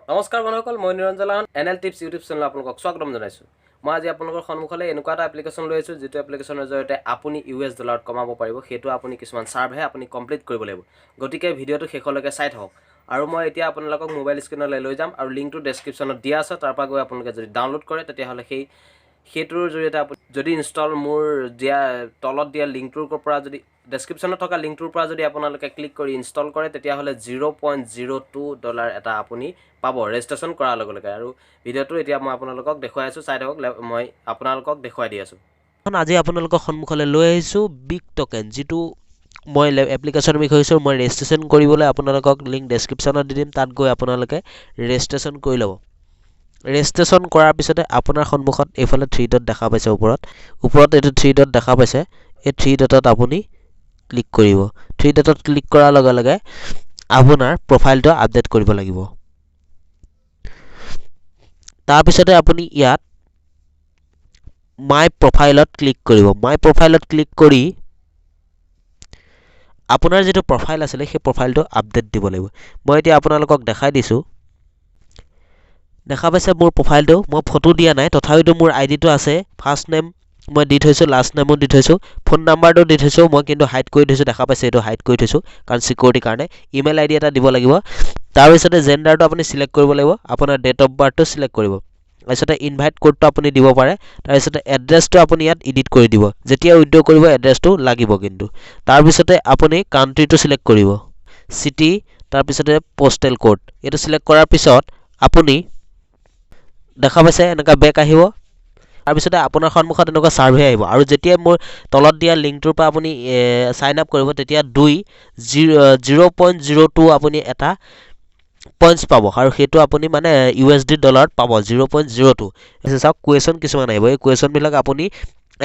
নমস্কাৰ বন্ধুসকল, মই নিৰঞ্জন লাহন এনএল টিপছ ইউটিউব চেনেল আপোনালোকক স্বাগতম জনাইছোঁ। মই আজি আপোনালোকৰ সন্মুখলৈ এনেকুৱা এটা এপ্লিকেশ্যন লৈ আহিছোঁ, যিটো এপ্লিকেশ্যনৰ জৰিয়তে আপুনি US ডলাৰত কমাব পাৰিব। সেইটো আপুনি কিছুমান ছাৰ্ভে আপুনি কমপ্লিট কৰিব লাগিব। গতিকে ভিডিঅ'টো শেষলৈকে চাই থাকক। আৰু মই এতিয়া আপোনালোকক মোবাইল স্ক্ৰীনলৈ লৈ যাম আৰু লিংকটো ডেছক্ৰিপশ্যনত দিয়া আছে। তাৰ পৰা গৈ আপোনালোকে যদি ডাউনলোড কৰে তেতিয়াহ'লে সেইটোৰ জৰিয়তে আপুনি যদি ইনষ্টল মোৰ তলত দিয়া লিংকটোৰ পৰা যদি ডেছক্ৰিপশ্যনত থকা লিংকটোৰ পৰা যদি আপোনালোকে ক্লিক কৰি ইনষ্টল কৰে তেতিয়াহ'লে $0.02 এটা আপুনি পাব ৰেজিষ্ট্ৰেশ্যন কৰাৰ লগে লগে। আৰু ভিডিঅ'টো এতিয়া মই আপোনালোকক দেখুৱাই আছোঁ, চাই থাকক। মই আপোনালোকক দেখুৱাই দি আছোঁ। আজি আপোনালোকৰ সন্মুখলৈ লৈ আহিছোঁ বিগ টকেন, যিটো মই এপ্লিকেশ্যনৰ বিষয়ে কৈছোঁ। মই ৰেজিষ্ট্ৰেশ্যন কৰিবলৈ আপোনালোকক লিংক ডেছক্ৰিপশ্যনত দি দিম, তাত গৈ আপোনালোকে ৰেজিষ্ট্ৰেশ্যন কৰি ল'ব। ৰেজিষ্ট্ৰেশ্যন কৰাৰ পিছতে আপোনাৰ সন্মুখত এইফালে 3 ডট দেখা পাইছে। ওপৰত এইটো 3 ডট দেখা পাইছে। এই 3 ডটত আপুনি ক্লিক কৰিব। 3 ডটত ক্লিক কৰাৰ লগে লগে আপোনাৰ প্ৰফাইলটো আপডেট কৰিব লাগিব। তাৰপিছতে আপুনি ইয়াত মাই প্ৰফাইলত ক্লিক কৰিব। মাই প্ৰফাইলত ক্লিক কৰি আপোনাৰ যিটো প্ৰফাইল আছিলে সেই প্ৰফাইলটো আপডেট দিব লাগিব। মই এতিয়া আপোনালোকক দেখাই দিছোঁ। দেখা পাইছে মোৰ প্ৰফাইলটো। মই ফটো দিয়া নাই, তথাপিতো মোৰ আইডিটো আছে। ফাৰ্ষ্ট নেম মই দি থৈছোঁ, লাষ্ট নেমো দি থৈছোঁ, ফোন নাম্বাৰটো দি থৈছোঁ। মই কিন্তু হাইড কৰি থৈছোঁ, দেখা পাইছে এইটো হাইড কৰি থৈছোঁ কাৰণ চিকিউৰিটিৰ কাৰণে। ইমেইল আইডি এটা দিব লাগিব। তাৰপিছতে জেণ্ডাৰটো আপুনি চিলেক্ট কৰিব লাগিব। আপোনাৰ ডেট অফ বাৰ্থটো চিলেক্ট কৰিব। তাৰপিছতে ইনভাইট কোডটো আপুনি দিব পাৰে। তাৰপিছতে এড্ৰেছটো আপুনি ইয়াত এডিট কৰি দিব। যেতিয়া উইথড্ৰ কৰিব এড্ৰেছটো লাগিব কিন্তু। তাৰপিছতে আপুনি কাণ্ট্ৰিটো চিলেক্ট কৰিব, চিটি, তাৰপিছতে পোষ্টেল কোড। এইটো চিলেক্ট কৰাৰ পিছত আপুনি দেখা পাইছে এনেকুৱা বেক আহিব। তাৰপিছতে আপোনাৰ সন্মুখত এনেকুৱা ছাৰ্ভে আহিব। আৰু যেতিয়া মোৰ তলত দিয়া লিংকটোৰ পৰা আপুনি ছাইন আপ কৰিব তেতিয়া 0.02 আপুনি এটা পইণ্টছ পাব। আৰু সেইটো আপুনি মানে USD ডলাৰত পাব 0.02। চাওক কুৱেশ্যন কিছুমান আহিব। এই কুৱেশ্যনবিলাক আপুনি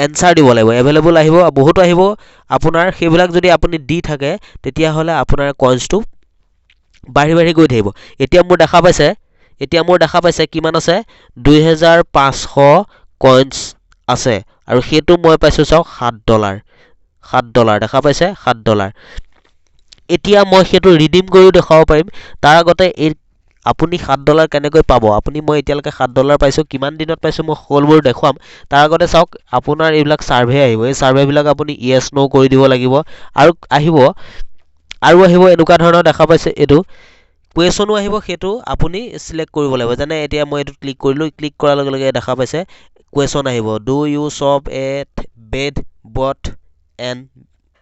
এনচাৰ দিব লাগিব। এভেইলেবল আহিব, বহুতো আহিব আপোনাৰ। সেইবিলাক যদি আপুনি দি থাকে তেতিয়াহ'লে আপোনাৰ কইন্সটো বাঢ়ি বাঢ়ি গৈ থাকিব। এতিয়া মোৰ দেখা পাইছে কিমান আছে, 2500 কইন্স আছে। আৰু সেইটো মই পাইছোঁ চাওক $7 দেখা পাইছে, $7। এতিয়া মই সেইটো ৰিডিম কৰিও দেখুৱাব পাৰিম। তাৰ আগতে আপুনি $7 কেনেকৈ পাব। মই এতিয়ালৈকে $7 পাইছোঁ, কিমান দিনত পাইছোঁ মই সকলোবোৰ দেখুৱাম। তাৰ আগতে চাওক আপোনাৰ এইবিলাক ছাৰ্ভে আহিব। এই ছাৰ্ভেবিলাক আপুনি য়েছ ন' কৰি দিব লাগিব। আৰু আহিব এনেকুৱা ধৰণৰ দেখা পাইছে। এইটো কুৱেশ্যনো আহিব, সেইটো আপুনি চিলেক্ট কৰিব লাগিব। যেনে এতিয়া মই এইটো ক্লিক কৰিলোঁ। ক্লিক কৰাৰ লগে লগে দেখা পাইছে কুৱেশ্যন আহিব, do you shop at bed bath and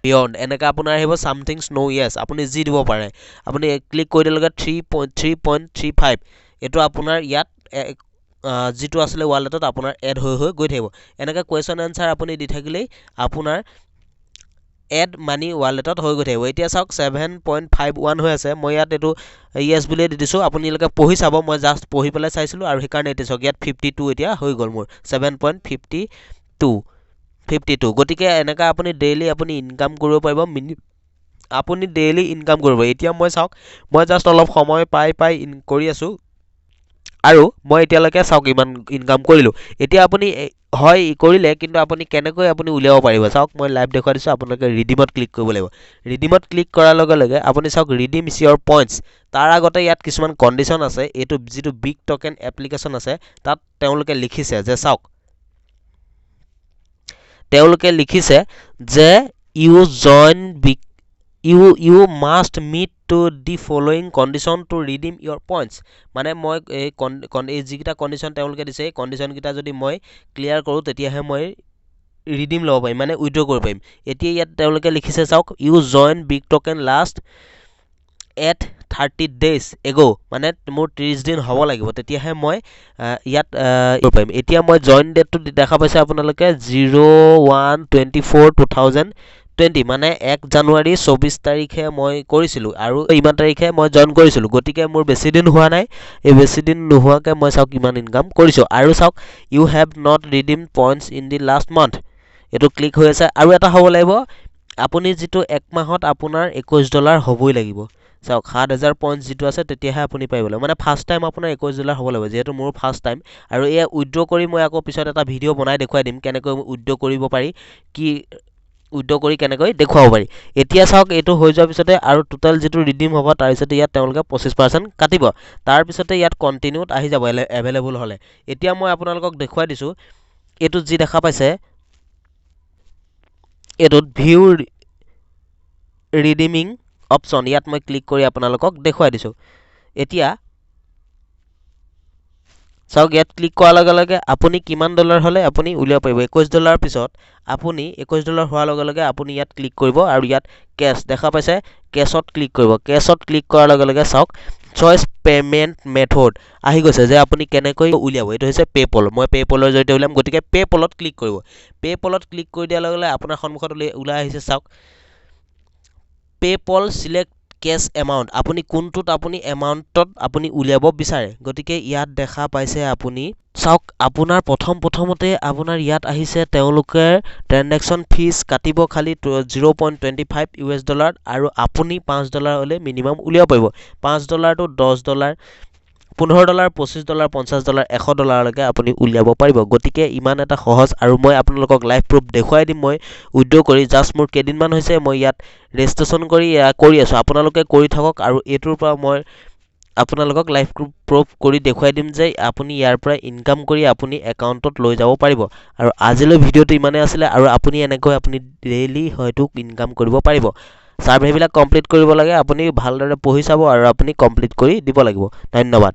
beyond. এনেকৈ আপোনাৰ আহিব ছামথিংছ ন' য়েছ, আপুনি যি দিব পাৰে। আপুনি ক্লিক কৰি দিয়াৰ লগে 3.35 এইটো আপোনাৰ ইয়াত যিটো আছিলে ৱালেটত আপোনাৰ এড হৈ গৈ থাকিব। এনেকৈ কুৱেশ্যন এনচাৰ আপুনি দি থাকিলেই আপোনাৰ এড মানি ৱালেটত হৈ গৈ থাকিব। এতিয়া চাওক 7.51 হৈ আছে। মই ইয়াত এইটো য়েছ বুলিয়ে দি দিছোঁ। আপোনালোকে পঢ়ি চাব, মই জাষ্ট পঢ়ি পেলাই চাইছিলোঁ আৰু সেইকাৰণে এতিয়া চাওক ইয়াত 52 এতিয়া হৈ গ'ল মোৰ 7.52। গতিকে এনেকৈ আপুনি ডেইলি আপুনি ইনকাম কৰিব পাৰিব। এতিয়া মই চাওক, মই জাষ্ট অলপ সময় পাই কৰি আছোঁ। আৰু মই এতিয়ালৈকে চাওক ইমান ইনকাম কৰিলোঁ। এতিয়া আপুনি হয় কৰিলে, কিন্তু আপুনি কেনেকৈ উলিয়াব পাৰিব চাওক। মই লাইভ দেখুৱাই দিছোঁ। আপোনালোকে ৰিডিমত ক্লিক কৰিব লাগিব। ৰিডিমত ক্লিক কৰাৰ লগে লগে আপুনি চাওক ৰিডিম ইয়ৰ পইণ্টছ। তাৰ আগতে ইয়াত কিছুমান কণ্ডিশ্যন আছে। এইটো যিটো বিগ টকেন এপ্লিকেশ্যন আছে তাত তেওঁলোকে লিখিছে যে চাওক, you must meet to the following condition to redeem your points. মানে মই এই যিকেইটা কণ্ডিশ্যন তেওঁলোকে দিছে, এই কণ্ডিশ্যনকেইটা যদি মই ক্লিয়াৰ কৰোঁ তেতিয়াহে মই ৰিডিম ল'ব পাৰিম, মানে উইথড্ৰ কৰিব পাৰিম। এতিয়া ইয়াত তেওঁলোকে লিখিছে চাওক, you join big token last at 30 days এগো, মানে মোৰ 30 দিন হ'ব লাগিব, তেতিয়াহে মই ইয়াত কৰিব পাৰিম। এতিয়া মই জইন ডেটটো দেখা পাইছে আপোনালোকে 01/24/2020, মানে 1 জানুৱাৰী 24 তাৰিখে মই কৰিছিলোঁ আৰু ইমান তাৰিখে মই জইন কৰিছিলোঁ। গতিকে মোৰ বেছি দিন হোৱা নাই। এই বেছি দিন নোহোৱাকৈ মই চাওক কিমান ইনকাম কৰিছোঁ। আৰু চাওক you have not redeem points in the last month, এইটো ক্লিক হৈ আছে। আৰু এটা হ'ব লাগিব, আপুনি যিটো 1 মাহত আপোনাৰ $21 হ'বই লাগিব। চাওক 7000 পইণ্টছ যিটো আছে তেতিয়াহে আপুনি পাৰিব লাগিব। মানে ফাৰ্ষ্ট টাইম আপোনাৰ $21 হ'ব লাগিব, যিহেতু মোৰ ফাৰ্ষ্ট টাইম। আৰু এয়া উইথড্ৰ কৰি মই আকৌ পিছত এটা ভিডিঅ' বনাই দেখুৱাই দিম কেনেকৈ উইথড্ৰ কৰিব পাৰি, কি উইথড্ৰ কৰি কেনেকৈ দেখুৱাব পাৰি এতিয়া চাওক এইটো হৈ যোৱাৰ পিছতে আৰু টোটেল যিটো ৰিডিম হ'ব তাৰ পিছতে ইয়াত তেওঁলোকে 25% কাটিব তাৰপিছতে ইয়াত কণ্টিনিউত আহি যাব এভেইলেবল হ'লে এতিয়া মই আপোনালোকক দেখুৱাই দিছোঁ এইটোত যি দেখা পাইছে এইটোত ভিউ ৰিডিমিং অপশ্যন ইয়াত মই ক্লিক কৰি আপোনালোকক দেখুৱাই দিছোঁ এতিয়া চাওক ইয়াত ক্লিক কৰাৰ লগে লগে আপুনি কিমান ডলাৰ হ'লে আপুনি উলিয়াব পাৰিব $21 পিছত আপুনি $21 হোৱাৰ লগে লগে আপুনি ইয়াত ক্লিক কৰিব আৰু ইয়াত কেছ দেখা পাইছে কেছত ক্লিক কৰিব কেছত ক্লিক কৰাৰ লগে লগে চাওক চইচ পে'মেণ্ট মেথড আহি গৈছে যে আপুনি কেনেকৈ উলিয়াব এইটো হৈছে পে'পল মই পে'পলৰ জৰিয়তে উলিয়াম গতিকে পে'পলত ক্লিক কৰিব পে'পলত ক্লিক কৰি দিয়াৰ লগে লগে আপোনাৰ সন্মুখত ওলাই আহিছে চাওক পে'পল চিলেক্ট কেছ এমাউণ্ট আপুনি কোনটোত আপুনি এমাউণ্টত আপুনি উলিয়াব বিচাৰে গতিকে ইয়াত দেখা পাইছে আপুনি চাওক আপোনাৰ প্ৰথমতে আপোনাৰ ইয়াত আহিছে তেওঁলোকে ট্ৰেনজেকশ্যন ফিজ কাটিব খালি $0.25 আৰু আপুনি $5 হ'লে মিনিমাম উলিয়াব পাৰিব $5 to $10 $15 $25 $50 $100 লৈকে আপুনি উলিয়াব পাৰিব গতিকে ইমান এটা সহজ আৰু মই আপোনালোকক লাইভ প্ৰুফ দেখুৱাই দিম মই উইথড্ৰ কৰি জাষ্ট মোৰ কেইদিনমান হৈছে মই ইয়াত ৰেজিষ্ট্ৰেশ্যন কৰি আছোঁ আপোনালোকে কৰি থাকক আৰু এইটোৰ পৰা মই আপোনালোকক লাইভ প্ৰুফ কৰি দেখুৱাই দিম যে আপুনি ইয়াৰ পৰা ইনকাম কৰি আপুনি একাউণ্টত লৈ যাব পাৰিব আৰু আজিলৈ ভিডিঅ'টো ইমানেই আছিলে আৰু আপুনি এনেকৈ আপুনি ডেইলি হয়তো ইনকাম কৰিব পাৰিব ছাৰ্ভেবিলাক কমপ্লিট কৰিব লাগে আপুনি ভালদৰে পঢ়ি চাব আৰু আপুনি কমপ্লিট কৰি দিব লাগিব ধন্যবাদ